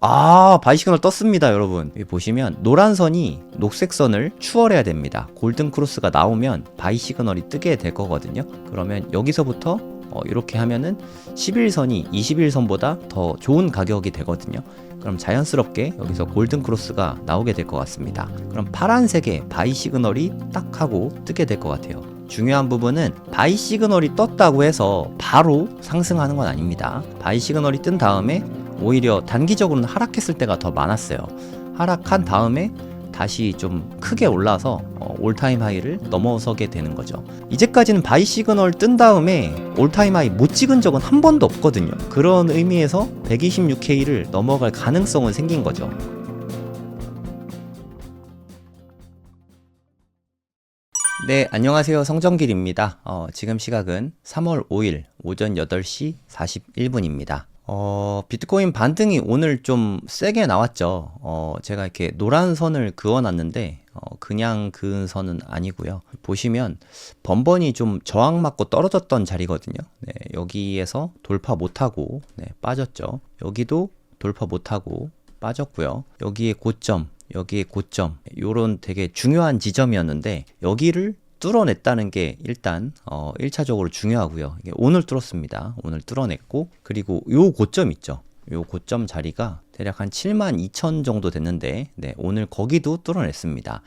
바이 시그널 떴습니다, 여러분. 여기 보시면 노란 선이 녹색 선을 추월해야 됩니다. 골든 크로스가 나오면 바이 시그널이 뜨게 될 거거든요. 그러면 여기서부터 이렇게 하면은 11선이 21선보다 더 좋은 가격이 되거든요. 그럼 자연스럽게 여기서 골든 크로스가 나오게 될 것 같습니다. 그럼 파란색의 바이 시그널이 딱 하고 뜨게 될 것 같아요. 중요한 부분은 바이 시그널이 떴다고 해서 바로 상승하는 건 아닙니다. 바이 시그널이 뜬 다음에 오히려 단기적으로는 하락했을 때가 더 많았어요. 하락한 다음에 다시 좀 크게 올라서 올타임 하이를 넘어서게 되는 거죠. 이제까지는 바이 시그널 뜬 다음에 올타임 하이 못 찍은 적은 한 번도 없거든요. 그런 의미에서 126K를 넘어갈 가능성은 생긴 거죠. 네, 안녕하세요. 성정길입니다. 지금 시각은 3월 5일 오전 8시 41분입니다. 비트코인 반등이 오늘 좀 세게 나왔죠. 제가 이렇게 노란 선을 그어놨는데, 그냥 그은 선은 아니고요. 보시면 번번이 좀 저항 맞고 떨어졌던 자리거든요. 네, 여기에서 돌파 못하고 빠졌죠. 여기도 돌파 못하고 빠졌고요. 여기에 고점, 요런 되게 중요한 지점이었는데 여기를 뚫어냈다는 게 일단 1차적으로 중요하고요. 이게 오늘 뚫었습니다. 오늘 뚫어냈고, 그리고 요 고점 있죠. 요 고점 자리가 대략 한 72,000 정도 됐는데 오늘 거기도 뚫어냈습니다.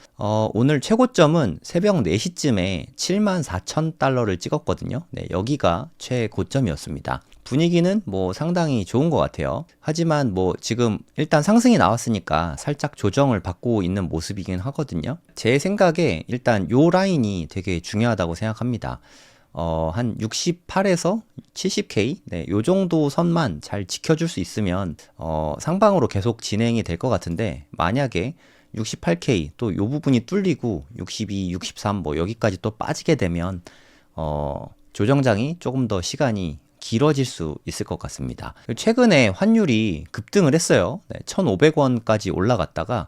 오늘 최고점은 새벽 4시쯤에 74,000달러를 찍었거든요. 여기가 최고점이었습니다. 분위기는 뭐 상당히 좋은 것 같아요. 하지만 뭐 지금 일단 상승이 나왔으니까 살짝 조정을 받고 있는 모습이긴 하거든요. 제 생각에 일단 요 라인이 되게 중요하다고 생각합니다. 한 68에서 70K, 요 정도 선만 잘 지켜줄 수 있으면, 상방으로 계속 진행이 될 것 같은데, 만약에 68K 또 요 부분이 뚫리고 62, 63 뭐 여기까지 또 빠지게 되면, 조정장이 조금 더 시간이 길어질 수 있을 것 같습니다. 최근에 환율이 급등을 했어요. 1,500원까지 올라갔다가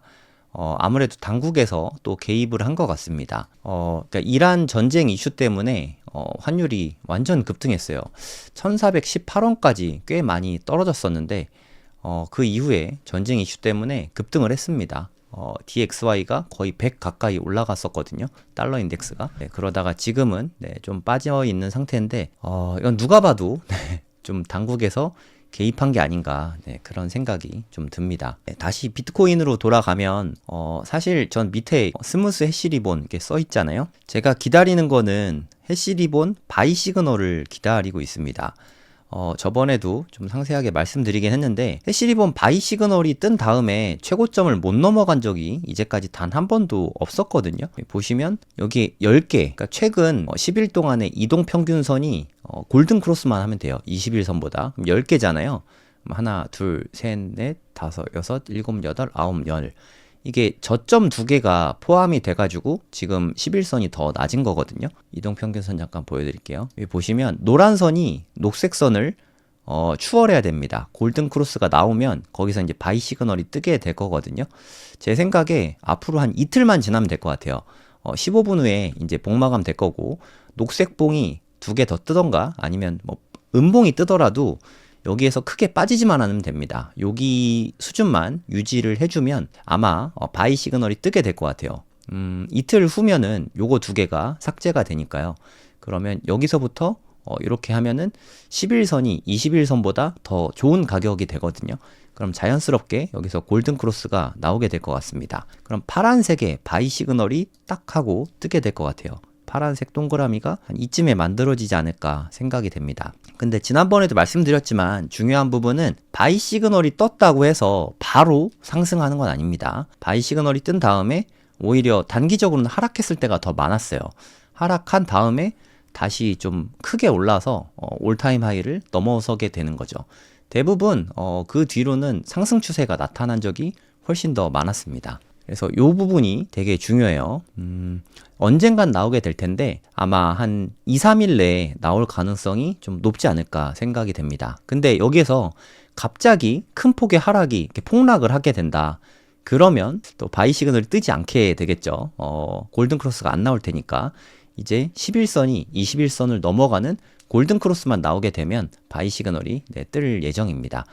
아무래도 당국에서 또 개입을 한 것 같습니다. 그러니까 이란 전쟁 이슈 때문에 환율이 완전 급등했어요. 1,418원까지 꽤 많이 떨어졌었는데 그 이후에 전쟁 이슈 때문에 급등을 했습니다. DXY가 거의 100 가까이 올라갔었거든요. 달러 인덱스가. 그러다가 지금은 좀 빠져 있는 상태인데 이건 누가 봐도 좀 당국에서 개입한 게 아닌가, 그런 생각이 좀 듭니다. 다시 비트코인으로 돌아가면 사실 전 밑에 스무스 해시리본 이렇게 써 있잖아요. 제가 기다리는 거는 해시리본 바이 시그널을 기다리고 있습니다. 저번에도 좀 상세하게 말씀드리긴 했는데 해시리본 바이 시그널이 뜬 다음에 최고점을 못 넘어간 적이 이제까지 단 한 번도 없었거든요. 보시면 여기 10개, 그러니까 최근 10일 동안의 이동평균선이 골든 크로스만 하면 돼요. 21선보다. 그럼 10개잖아요. 하나, 둘, 셋, 넷, 다섯, 여섯, 일곱, 여덟, 아홉, 열. 이게 저점 두 개가 포함이 돼가지고 지금 11선이 더 낮은 거거든요. 이동평균선 잠깐 보여드릴게요. 여기 보시면 노란 선이 녹색 선을 추월해야 됩니다. 골든 크로스가 나오면 거기서 이제 바이 시그널이 뜨게 될 거거든요. 제 생각에 앞으로 한 이틀만 지나면 될 것 같아요. 15분 후에 이제 봉마감 될 거고, 녹색 봉이 두 개 더 뜨던가 아니면 뭐 은봉이 뜨더라도 여기에서 크게 빠지지만 않으면 됩니다. 여기 수준만 유지를 해주면 아마 바이 시그널이 뜨게 될 것 같아요. 이틀 후면은 요거 두 개가 삭제가 되니까요. 그러면 여기서부터 이렇게 하면은 11선이 21선보다 더 좋은 가격이 되거든요. 그럼 자연스럽게 여기서 골든 크로스가 나오게 될 것 같습니다. 그럼 파란색의 바이 시그널이 딱 하고 뜨게 될 것 같아요. 파란색 동그라미가 한 이쯤에 만들어지지 않을까 생각이 됩니다. 근데 지난번에도 말씀드렸지만 중요한 부분은 바이 시그널이 떴다고 해서 바로 상승하는 건 아닙니다. 바이 시그널이 뜬 다음에 오히려 단기적으로는 하락했을 때가 더 많았어요. 하락한 다음에 다시 좀 크게 올라서 올타임 하이를 넘어서게 되는 거죠. 대부분 그 뒤로는 상승 추세가 나타난 적이 훨씬 더 많았습니다. 그래서 이 부분이 되게 중요해요. 언젠간 나오게 될 텐데 아마 한 2, 3일 내에 나올 가능성이 좀 높지 않을까 생각이 됩니다. 근데 여기에서 갑자기 큰 폭의 하락이 이렇게 폭락을 하게 된다. 그러면 또 바이 시그널이 뜨지 않게 되겠죠. 골든 크로스가 안 나올 테니까 이제 11선이 21선을 넘어가는 골든 크로스만 나오게 되면 바이 시그널이 뜰 예정입니다.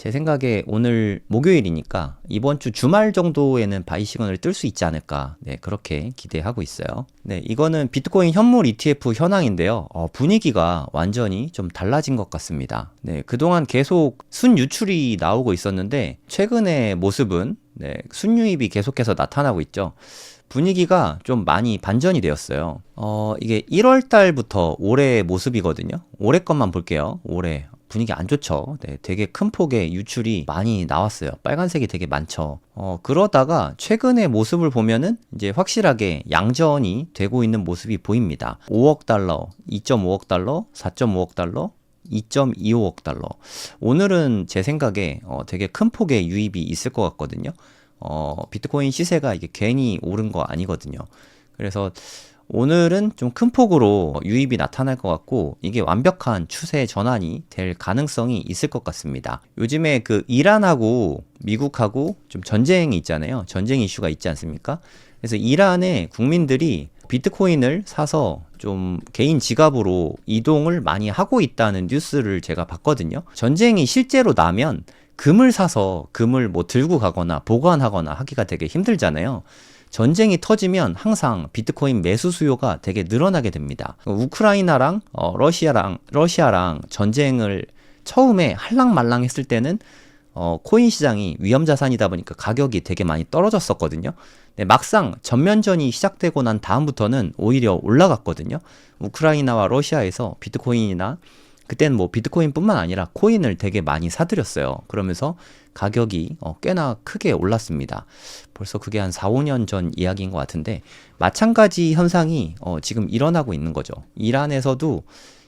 제 생각에 오늘 목요일이니까 이번 주 주말 정도에는 바이 시그널을 뜰 수 있지 않을까. 네, 그렇게 기대하고 있어요. 네, 이거는 비트코인 현물 ETF 현황인데요. 분위기가 완전히 좀 달라진 것 같습니다. 네, 그동안 계속 순유출이 나오고 있었는데 최근의 모습은 네, 순유입이 계속해서 나타나고 있죠. 분위기가 좀 많이 반전이 되었어요. 이게 1월 달부터 올해 모습이거든요. 올해 것만 볼게요. 올해. 분위기 안 좋죠. 네, 되게 큰 폭의 유출이 많이 나왔어요. 빨간색이 되게 많죠. 그러다가 최근의 모습을 보면은 이제 확실하게 양전이 되고 있는 모습이 보입니다. 5억 달러, 2.5억 달러, 4.5억 달러, 2.25억 달러. 오늘은 제 생각에 되게 큰 폭의 유입이 있을 것 같거든요. 비트코인 시세가 이게 괜히 오른 거 아니거든요. 그래서 오늘은 좀 큰 폭으로 유입이 나타날 것 같고 이게 완벽한 추세 전환이 될 가능성이 있을 것 같습니다. 요즘에 그 이란하고 미국하고 좀 전쟁이 있잖아요. 전쟁 이슈가 있지 않습니까? 그래서 이란의 국민들이 비트코인을 사서 좀 개인 지갑으로 이동을 많이 하고 있다는 뉴스를 제가 봤거든요. 전쟁이 실제로 나면 금을 사서 금을 뭐 들고 가거나 보관하거나 하기가 되게 힘들잖아요. 전쟁이 터지면 항상 비트코인 매수 수요가 되게 늘어나게 됩니다. 우크라이나랑 러시아랑 전쟁을 처음에 할랑말랑 했을 때는 코인 시장이 위험자산이다 보니까 가격이 되게 많이 떨어졌었거든요. 네, 막상 전면전이 시작되고 난 다음부터는 오히려 올라갔거든요. 우크라이나와 러시아에서 비트코인이나 그때는 뭐 비트코인뿐만 아니라 코인을 되게 많이 사들였어요. 그러면서 가격이 꽤나 크게 올랐습니다. 벌써 그게 한 4, 5년 전 이야기인 것 같은데 마찬가지 현상이 지금 일어나고 있는 거죠. 이란에서도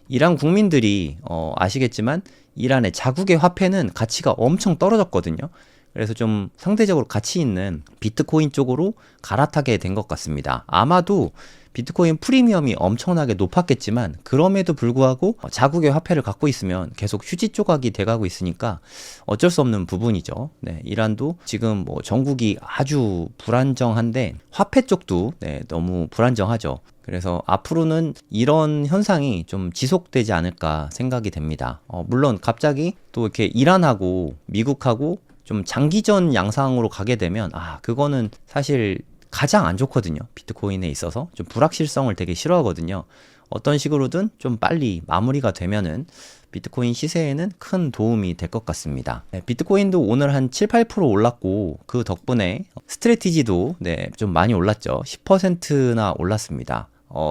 이란 국민들이 아시겠지만 이란의 자국의 화폐는 가치가 엄청 떨어졌거든요. 그래서 좀 상대적으로 가치 있는 비트코인 쪽으로 갈아타게 된 것 같습니다. 아마도 비트코인 프리미엄이 엄청나게 높았겠지만 그럼에도 불구하고 자국의 화폐를 갖고 있으면 계속 휴지 조각이 돼가고 있으니까 어쩔 수 없는 부분이죠. 네, 이란도 지금 뭐 정국이 아주 불안정한데 화폐 쪽도 네, 너무 불안정하죠. 그래서 앞으로는 이런 현상이 좀 지속되지 않을까 생각이 됩니다. 물론 갑자기 또 이렇게 이란하고 미국하고 좀 장기전 양상으로 가게 되면 그거는 사실 가장 안 좋거든요. 비트코인에 있어서 좀 불확실성을 되게 싫어하거든요. 어떤 식으로든 좀 빨리 마무리가 되면은 비트코인 시세에는 큰 도움이 될 것 같습니다. 네, 비트코인도 오늘 한 7, 8% 올랐고 그 덕분에 스트래티지도 네, 좀 많이 올랐죠. 10%나 올랐습니다.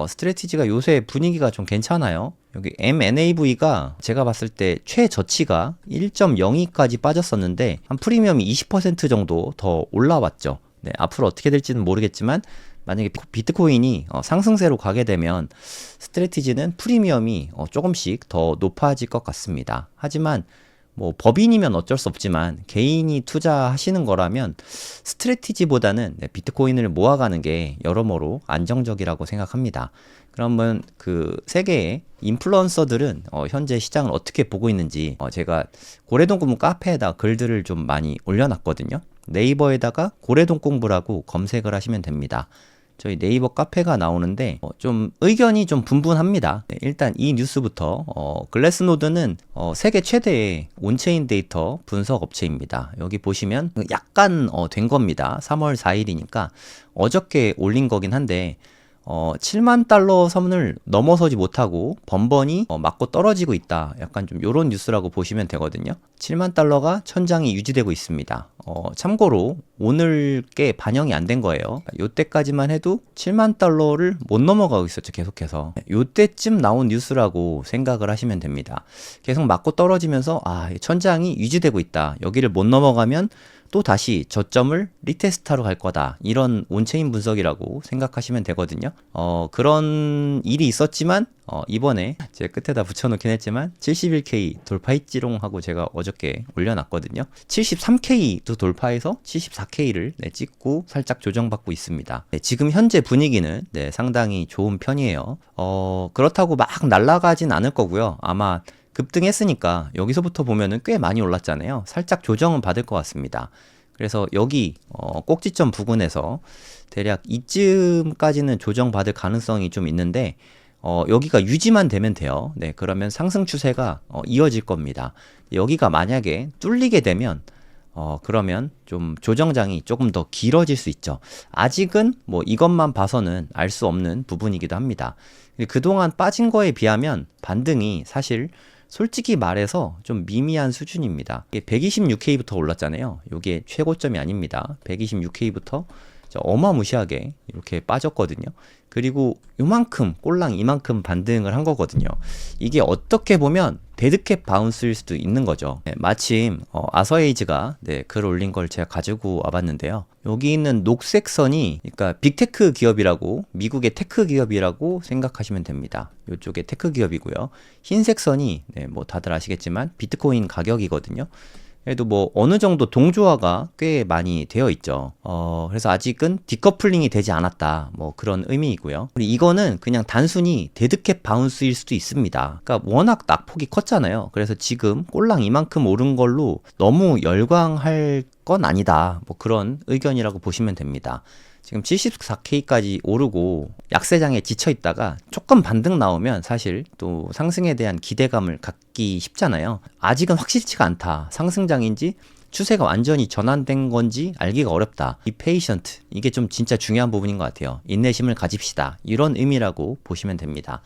스트래티지가 요새 분위기가 좀 괜찮아요. 여기 MNAV가 제가 봤을 때 최저치가 1.02까지 빠졌었는데 한 프리미엄이 20% 정도 더 올라왔죠. 네, 앞으로 어떻게 될지는 모르겠지만 만약에 비트코인이 상승세로 가게 되면 스트래티지는 프리미엄이 조금씩 더 높아질 것 같습니다. 하지만 뭐 법인이면 어쩔 수 없지만 개인이 투자하시는 거라면 스트래티지보다는 비트코인을 모아가는 게 여러모로 안정적이라고 생각합니다. 그러면 그 세계의 인플루언서들은 현재 시장을 어떻게 보고 있는지 제가 고래동공부 카페에다 글들을 좀 많이 올려놨거든요. 네이버에다가 고래동공부라고 검색을 하시면 됩니다. 저희 네이버 카페가 나오는데 좀 의견이 좀 분분합니다. 네, 일단 이 뉴스부터 글래스노드는 세계 최대의 온체인 데이터 분석 업체입니다. 여기 보시면 약간 된 겁니다. 3월 4일이니까 어저께 올린 거긴 한데 7만 달러 선을 넘어서지 못하고 번번이 맞고 떨어지고 있다. 약간 좀 요런 뉴스라고 보시면 되거든요. 7만 달러가 천장이 유지되고 있습니다. 참고로 오늘 게 반영이 안 된 거예요. 요때까지만 해도 7만 달러를 못 넘어가고 있었죠. 계속해서. 요때쯤 나온 뉴스라고 생각을 하시면 됩니다. 계속 맞고 떨어지면서 천장이 유지되고 있다. 여기를 못 넘어가면 또 다시 저점을 리테스트하러 갈 거다. 이런 온체인 분석이라고 생각하시면 되거든요. 그런 일이 있었지만 이번에 제 끝에다 붙여놓긴 했지만 71K 돌파했지롱 하고 제가 어저께 올려놨거든요. 73K도 돌파해서 74K를 찍고 살짝 조정받고 있습니다. 네, 지금 현재 분위기는 상당히 좋은 편이에요. 그렇다고 막 날아가진 않을 거고요. 아마 급등했으니까 여기서부터 보면은 꽤 많이 올랐잖아요. 살짝 조정은 받을 것 같습니다. 그래서 여기 꼭지점 부근에서 대략 이쯤까지는 조정받을 가능성이 좀 있는데 여기가 유지만 되면 돼요. 네, 그러면 상승 추세가 이어질 겁니다. 여기가 만약에 뚫리게 되면 그러면 좀 조정장이 조금 더 길어질 수 있죠. 아직은 뭐 이것만 봐서는 알 수 없는 부분이기도 합니다. 그동안 빠진 거에 비하면 반등이 사실 솔직히 말해서 좀 미미한 수준입니다. 126K부터 올랐잖아요. 이게 최고점이 아닙니다. 126K부터 어마무시하게 이렇게 빠졌거든요. 그리고 요만큼 꼴랑 이만큼 반등을 한 거거든요. 이게 어떻게 보면 데드캣 바운스일 수도 있는 거죠. 네, 마침 아서에이즈가 글 올린 걸 제가 가지고 와봤는데요. 여기 있는 녹색 선이 그러니까 빅테크 기업이라고, 미국의 테크 기업이라고 생각하시면 됩니다. 이쪽에 테크 기업이고요. 흰색 선이 뭐 다들 아시겠지만 비트코인 가격이거든요. 그래도 뭐 어느 정도 동조화가 꽤 많이 되어 있죠. 그래서 아직은 디커플링이 되지 않았다. 뭐 그런 의미이고요. 그리고 이거는 그냥 단순히 데드캣 바운스일 수도 있습니다. 그러니까 워낙 낙폭이 컸잖아요. 그래서 지금 꼴랑 이만큼 오른 걸로 너무 열광할 건 아니다. 뭐 그런 의견이라고 보시면 됩니다. 지금 74K까지 오르고 약세장에 지쳐 있다가 조금 반등 나오면 사실 또 상승에 대한 기대감을 갖기 쉽잖아요. 아직은 확실치가 않다. 상승장인지 추세가 완전히 전환된 건지 알기가 어렵다. 이 페이션트, 이게 좀 진짜 중요한 부분인 것 같아요. 인내심을 가집시다. 이런 의미라고 보시면 됩니다.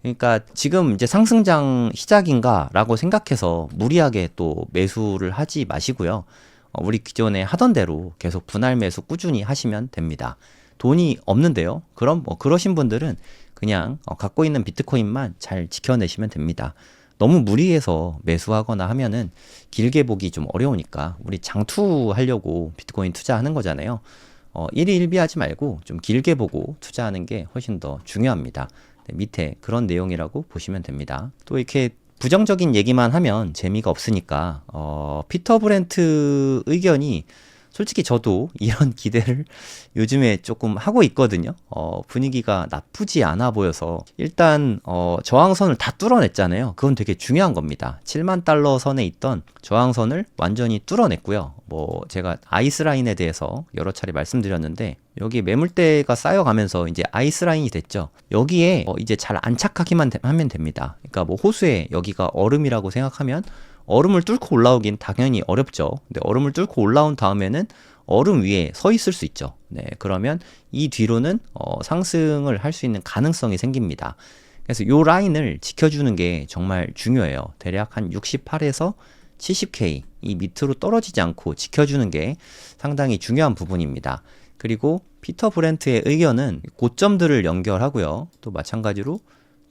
그러니까 지금 이제 상승장 시작인가 라고 생각해서 무리하게 또 매수를 하지 마시고요. 우리 기존에 하던 대로 계속 분할 매수 꾸준히 하시면 됩니다. 돈이 없는데요. 그럼 뭐 그러신 분들은 그냥 갖고 있는 비트코인만 잘 지켜내시면 됩니다. 너무 무리해서 매수하거나 하면은 길게 보기 좀 어려우니까 우리 장투하려고 비트코인 투자하는 거잖아요. 일희일비하지 말고 좀 길게 보고 투자하는 게 훨씬 더 중요합니다. 네, 밑에 그런 내용이라고 보시면 됩니다. 또 이렇게 부정적인 얘기만 하면 재미가 없으니까 피터 브렌트 의견이 솔직히 저도 이런 기대를 요즘에 조금 하고 있거든요. 분위기가 나쁘지 않아 보여서 일단 저항선을 다 뚫어냈잖아요. 그건 되게 중요한 겁니다. 7만 달러 선에 있던 저항선을 완전히 뚫어냈고요. 뭐 제가 아이스라인에 대해서 여러 차례 말씀드렸는데 여기 매물대가 쌓여가면서 이제 아이스라인이 됐죠. 여기에 이제 잘 안착하기만 하면 됩니다. 그러니까 뭐 호수에 여기가 얼음이라고 생각하면 얼음을 뚫고 올라오긴 당연히 어렵죠. 근데 얼음을 뚫고 올라온 다음에는 얼음 위에 서 있을 수 있죠. 네, 그러면 이 뒤로는 상승을 할 수 있는 가능성이 생깁니다. 그래서 이 라인을 지켜주는 게 정말 중요해요. 대략 한 68에서 70K 이 밑으로 떨어지지 않고 지켜주는 게 상당히 중요한 부분입니다. 그리고 피터 브렌트의 의견은 고점들을 연결하고요. 또 마찬가지로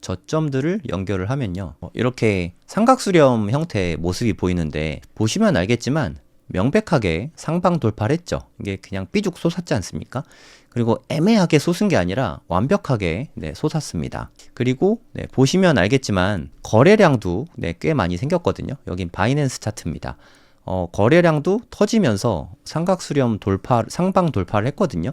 저점들을 연결을 하면요. 이렇게 삼각수렴 형태의 모습이 보이는데 보시면 알겠지만 명백하게 상방 돌파를 했죠. 이게 그냥 삐죽 솟았지 않습니까? 그리고 애매하게 솟은 게 아니라 완벽하게 솟았습니다. 그리고 보시면 알겠지만 거래량도 꽤 많이 생겼거든요. 여긴 바이낸스 차트입니다. 거래량도 터지면서 삼각수렴 돌파, 상방 돌파를 했거든요.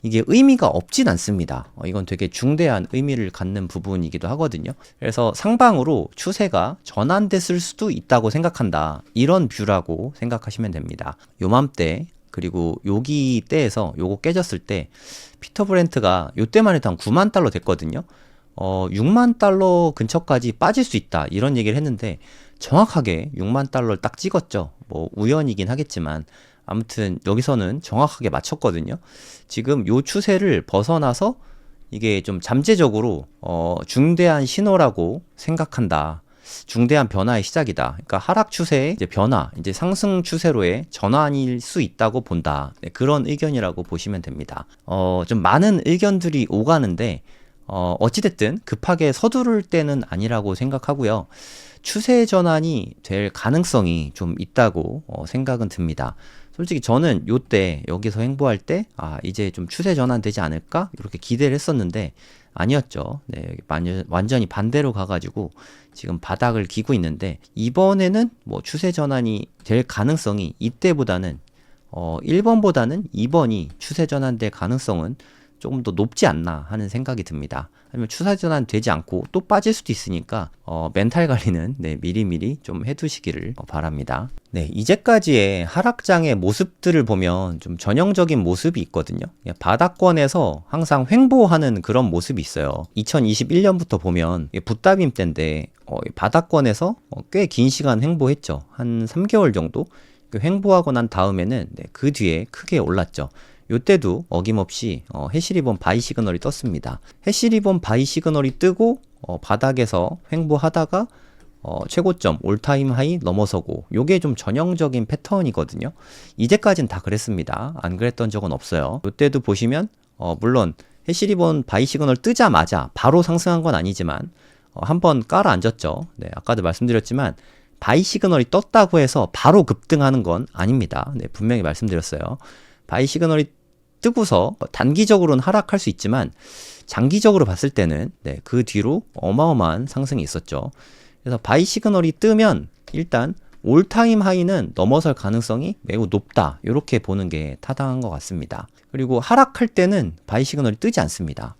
이게 의미가 없진 않습니다. 이건 되게 중대한 의미를 갖는 부분이기도 하거든요. 그래서 상방으로 추세가 전환됐을 수도 있다고 생각한다. 이런 뷰라고 생각하시면 됩니다. 요맘때 그리고 여기 때에서 요거 깨졌을 때 피터 브렌트가 요때만 해도 한 9만 달러 됐거든요. 6만 달러 근처까지 빠질 수 있다. 이런 얘기를 했는데 정확하게 6만 달러를 딱 찍었죠. 뭐 우연이긴 하겠지만 아무튼 여기서는 정확하게 맞췄거든요. 지금 요 추세를 벗어나서 이게 좀 잠재적으로 중대한 신호라고 생각한다. 중대한 변화의 시작이다. 그러니까 하락 추세의 이제 변화, 이제 상승 추세로의 전환일 수 있다고 본다. 네, 그런 의견이라고 보시면 됩니다. 좀 많은 의견들이 오가는데 어찌됐든 급하게 서두를 때는 아니라고 생각하고요. 추세 전환이 될 가능성이 좀 있다고 생각은 듭니다. 솔직히 저는 요때 여기서 횡보할 때 이제 좀 추세 전환 되지 않을까 이렇게 기대를 했었는데 아니었죠. 네, 완전히 반대로 가가지고 지금 바닥을 기고 있는데 이번에는 뭐 추세 전환이 될 가능성이 이때보다는 1번보다는 2번이 추세 전환될 가능성은 조금 더 높지 않나 하는 생각이 듭니다. 아니면 추세 전환 되지 않고 또 빠질 수도 있으니까 멘탈 관리는 네, 미리미리 좀 해두시기를 바랍니다. 네, 이제까지의 하락장의 모습들을 보면 좀 전형적인 모습이 있거든요. 바닥권에서 항상 횡보하는 그런 모습이 있어요. 2021년부터 보면 붓다빔 때인데 바닥권에서 꽤 긴 시간 횡보했죠. 한 3개월 정도 횡보하고 난 다음에는 네, 그 뒤에 크게 올랐죠. 요때도 어김없이 해시리본 바이 시그널이 떴습니다. 해시리본 바이 시그널이 뜨고 바닥에서 횡보하다가 최고점 올타임 하이 넘어서고 요게 좀 전형적인 패턴이거든요. 이제까진 다 그랬습니다. 안 그랬던 적은 없어요. 요때도 보시면 물론 해시리본 바이 시그널 뜨자마자 바로 상승한 건 아니지만 한번 깔아 앉았죠. 네, 아까도 말씀드렸지만 바이 시그널이 떴다고 해서 바로 급등하는 건 아닙니다. 네, 분명히 말씀드렸어요. 바이 시그널이 뜨고서 단기적으로는 하락할 수 있지만 장기적으로 봤을 때는 네, 그 뒤로 어마어마한 상승이 있었죠. 그래서 바이 시그널이 뜨면 일단 올타임 하이는 넘어설 가능성이 매우 높다. 이렇게 보는 게 타당한 것 같습니다. 그리고 하락할 때는 바이 시그널이 뜨지 않습니다.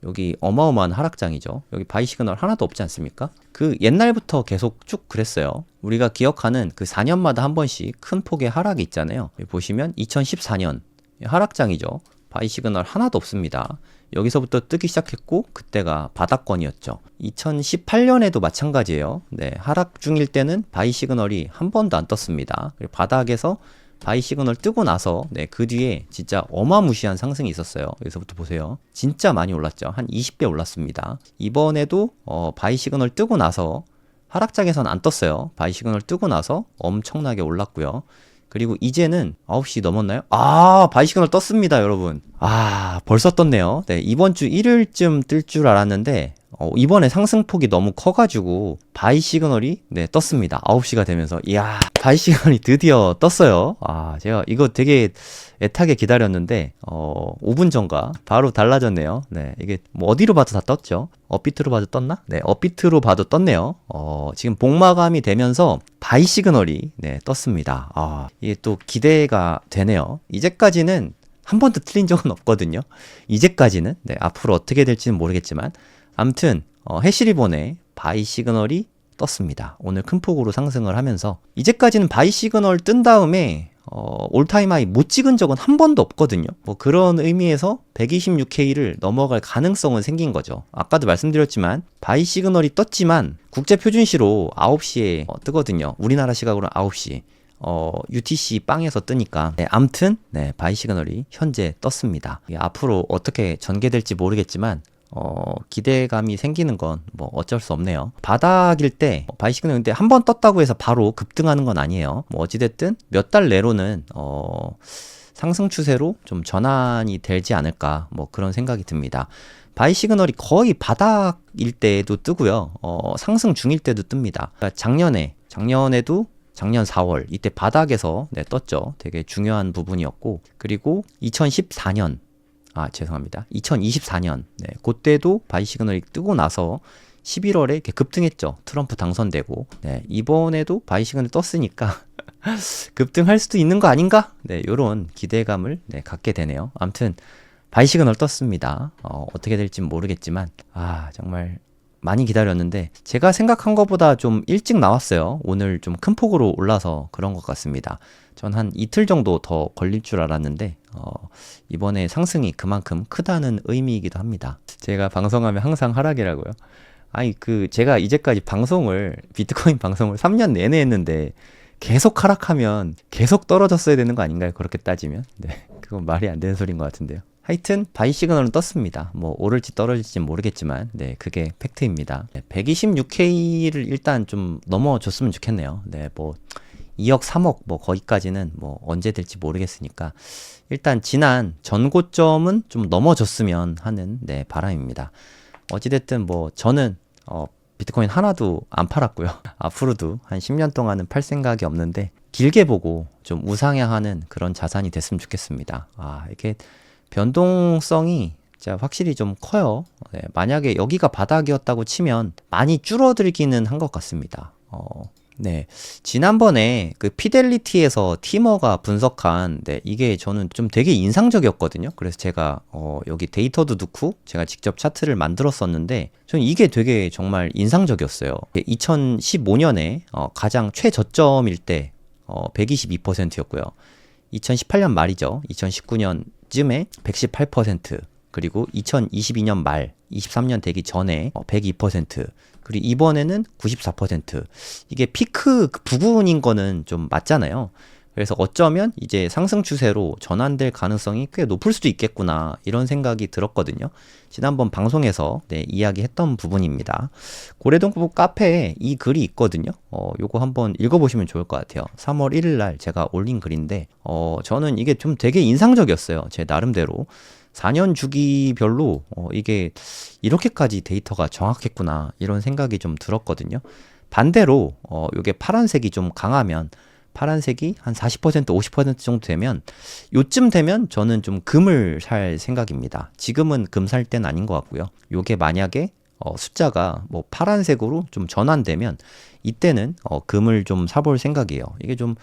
여기 어마어마한 하락장이죠. 여기 바이 시그널 하나도 없지 않습니까? 그 옛날부터 계속 쭉 그랬어요. 우리가 기억하는 그 4년마다 한 번씩 큰 폭의 하락이 있잖아요. 여기 보시면 2014년 하락장이죠. 바이 시그널 하나도 없습니다. 여기서부터 뜨기 시작했고 그때가 바닥권이었죠. 2018년에도 마찬가지예요. 네, 하락 중일 때는 바이 시그널이 한 번도 안 떴습니다. 그리고 바닥에서 바이 시그널 뜨고 나서 네, 그 뒤에 진짜 어마무시한 상승이 있었어요. 여기서부터 보세요. 진짜 많이 올랐죠. 한 20배 올랐습니다. 이번에도 바이 시그널 뜨고 나서 하락장에서는 안 떴어요. 바이 시그널 뜨고 나서 엄청나게 올랐고요. 그리고 이제는 9시 넘었나요? 바이 시그널 떴습니다, 여러분. 벌써 떴네요. 네, 이번 주 일요일쯤 뜰 줄 알았는데 이번에 상승폭이 너무 커가지고 바이 시그널이 네, 떴습니다. 9시가 되면서 이야, 바이 시그널이 드디어 떴어요. 제가 이거 되게 애타게 기다렸는데 5분 전과 바로 달라졌네요. 네, 이게 뭐 어디로 봐도 다 떴죠. 업비트로 봐도 떴나? 네, 업비트로 봐도 떴네요. 지금 복마감이 되면서 바이 시그널이 네, 떴습니다. 이게 또 기대가 되네요. 이제까지는 한 번도 틀린 적은 없거든요. 이제까지는 네, 앞으로 어떻게 될지는 모르겠지만 아무튼 해시리본에 바이 시그널이 떴습니다. 오늘 큰 폭으로 상승을 하면서 이제까지는 바이 시그널 뜬 다음에 올타임 하이 못 찍은 적은 한 번도 없거든요. 뭐 그런 의미에서 126K를 넘어갈 가능성은 생긴 거죠. 아까도 말씀드렸지만 바이 시그널이 떴지만 국제 표준시로 9시에 뜨거든요. 우리나라 시각으로 9시. UTC 빵에서 뜨니까 암튼 네, 바이 시그널이 현재 떴습니다. 앞으로 어떻게 전개될지 모르겠지만 기대감이 생기는 건 뭐 어쩔 수 없네요. 바닥일 때 바이 시그널 근데 한 번 떴다고 해서 바로 급등하는 건 아니에요. 뭐 어찌됐든 몇 달 내로는 상승 추세로 좀 전환이 되지 않을까 뭐 그런 생각이 듭니다. 바이 시그널이 거의 바닥일 때도 뜨고요. 상승 중일 때도 뜹니다. 그러니까 작년에도 작년 4월 이때 바닥에서 네, 떴죠. 되게 중요한 부분이었고 그리고 2014년 죄송합니다. 2024년 네, 그때도 바이 시그널이 뜨고 나서 11월에 이렇게 급등했죠. 트럼프 당선되고 네, 이번에도 바이 시그널 떴으니까 급등할 수도 있는 거 아닌가? 네, 요런 기대감을 네, 갖게 되네요. 아무튼 바이 시그널 떴습니다. 어떻게 될지는 모르겠지만 정말 많이 기다렸는데 제가 생각한 것보다 좀 일찍 나왔어요. 오늘 좀 큰 폭으로 올라서 그런 것 같습니다. 전 한 이틀 정도 더 걸릴 줄 알았는데 이번에 상승이 그만큼 크다는 의미이기도 합니다. 제가 방송하면 항상 하락이라고요. 제가 이제까지 비트코인 방송을 3년 내내 했는데 계속 하락하면 계속 떨어졌어야 되는 거 아닌가요? 그렇게 따지면. 네, 그건 말이 안 되는 소리인 것 같은데요. 하여튼 바이 시그널은 떴습니다. 뭐 오를지 떨어질지는 모르겠지만 네, 그게 팩트입니다. 126K를 일단 좀 넘어줬으면 좋겠네요. 네, 뭐 2억, 3억 뭐 거기까지는 뭐 언제 될지 모르겠으니까 일단 지난 전고점은 좀 넘어줬으면 하는 네, 바람입니다. 어찌됐든 뭐 저는 비트코인 하나도 안 팔았고요. 앞으로도 한 10년 동안은 팔 생각이 없는데 길게 보고 좀 우상향하는 그런 자산이 됐으면 좋겠습니다. 이게 변동성이 진짜 확실히 좀 커요. 네, 만약에 여기가 바닥이었다고 치면 많이 줄어들기는 한 것 같습니다. 네. 지난번에 그 피델리티에서 티머가 분석한, 네, 이게 저는 좀 되게 인상적이었거든요. 그래서 제가, 여기 데이터도 넣고 제가 직접 차트를 만들었었는데, 저는 이게 되게 정말 인상적이었어요. 2015년에 가장 최저점일 때, 122%였고요. 2018년 말이죠. 2019년쯤에 118%, 그리고 2022년 말, 23년 되기 전에 102%, 그리고 이번에는 94%. 이게 피크 그 부근인 거는 좀 맞잖아요. 그래서 어쩌면 이제 상승 추세로 전환될 가능성이 꽤 높을 수도 있겠구나, 이런 생각이 들었거든요. 지난번 방송에서 네, 이야기했던 부분입니다. 고래동부 카페에 이 글이 있거든요. 요거 한번 읽어보시면 좋을 것 같아요. 3월 1일 날 제가 올린 글인데, 저는 이게 좀 되게 인상적이었어요. 제 나름대로. 4년 주기별로 이게 이렇게까지 데이터가 정확했구나, 이런 생각이 좀 들었거든요. 반대로 이게 파란색이 좀 강하면, 파란색이 한 40%, 50% 정도 되면, 요쯤 되면 저는 좀 금을 살 생각입니다. 지금은 금 살 때는 아닌 것 같고요. 요게 만약에 숫자가 뭐 파란색으로 좀 전환되면, 이때는 금을 좀 사볼 생각이에요. 이게 좀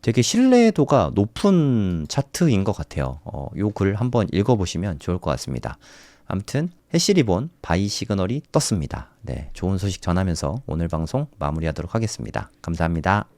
되게 신뢰도가 높은 차트인 것 같아요. 요 글 한번 읽어보시면 좋을 것 같습니다. 아무튼 해시리본 바이 시그널이 떴습니다. 네, 좋은 소식 전하면서 오늘 방송 마무리하도록 하겠습니다. 감사합니다.